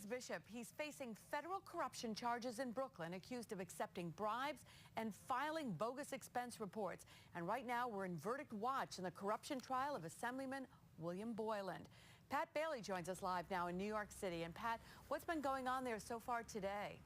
Here's Bishop. He's facing federal corruption charges in Brooklyn, accused of accepting bribes and filing bogus expense reports. And right now, we're in verdict watch in the corruption trial of Assemblyman William Boyland. Pat Bailey joins us live now in New York City. And Pat, what's been going on there so far today?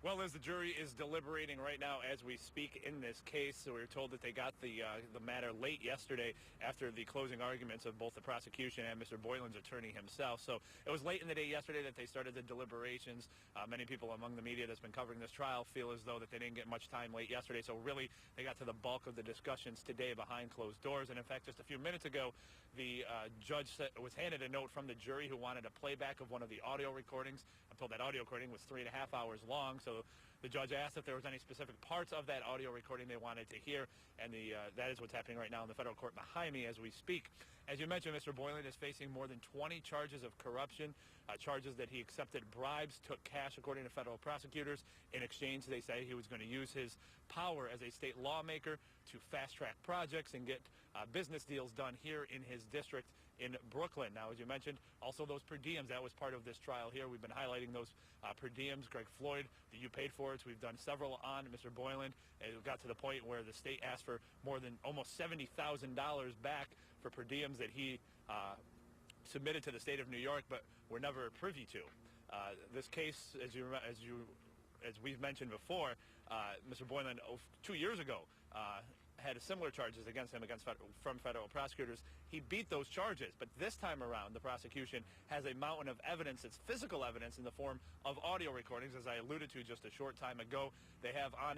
Well, as the jury is deliberating right now as we speak in this case, so we were told that they got the matter late yesterday after the closing arguments of both the prosecution and Mr. Boyland's attorney himself. So it was late in the day yesterday that they started the deliberations. Many people among the media that's been covering this trial feel as though that they didn't get much time late yesterday. So really, they got to the bulk of the discussions today behind closed doors. And in fact, just a few minutes ago, the judge was handed a note from the jury who wanted a playback of one of the audio recordings. I'm told that audio recording was 3.5 hours long. So the judge asked if there was any specific parts of that audio recording they wanted to hear, and that is what's happening right now in the federal court behind me as we speak. As you mentioned, Mr. Boyland is facing more than 20 charges of corruption, charges that he accepted bribes, took cash, according to federal prosecutors. In exchange, they say he was going to use his power as a state lawmaker to fast-track projects and get business deals done here in his district in Brooklyn. Now, as you mentioned, also those per diems, that was part of this trial here. We've been highlighting those per diems, Greg Floyd, that you paid for it. We've done several on Mr. Boyland. It got to the point where the state asked for more than almost $70,000 back for per diems that he submitted to the state of New York, but were never privy to. This case, as we've mentioned before, Mr. Boyland 2 years ago had similar charges against him from federal prosecutors. He beat those charges, but this time around, the prosecution has a mountain of evidence. It's physical evidence in the form of audio recordings, as I alluded to just a short time ago. They have on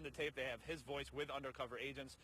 the tape, they have his voice with undercover agents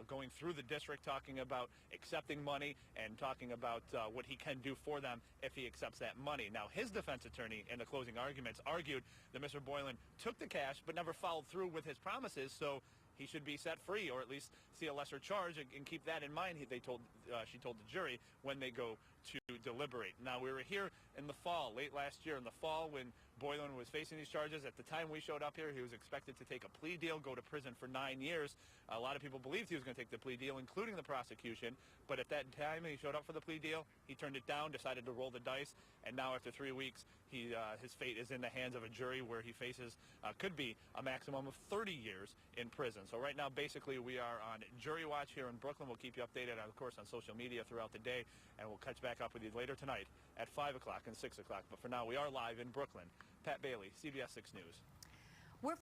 going through the district, talking about accepting money and talking about what he can do for them if he accepts that money. Now, his defense attorney in the closing arguments argued that Mr. Boyland took the cash but never followed through with his promises, so he should be set free, or at least see a lesser charge, and keep that in mind, she told the jury when they go to deliberate. Now, we were here in the fall, late last year in the fall, when Boyland was facing these charges. At the time we showed up here, he was expected to take a plea deal, go to prison for 9 years. A lot of people believed he was going to take the plea deal, including the prosecution. But at that time, he showed up for the plea deal. He turned it down, decided to roll the dice, and now after 3 weeks, his fate is in the hands of a jury where he faces, could be a maximum of 30 years in prison. So right now, basically, we are on jury watch here in Brooklyn. We'll keep you updated, of course, on social media throughout the day, and we'll catch back up with you later tonight at 5 o'clock and 6 o'clock. But for now, we are live in Brooklyn. Pat Bailey, CBS 6 News.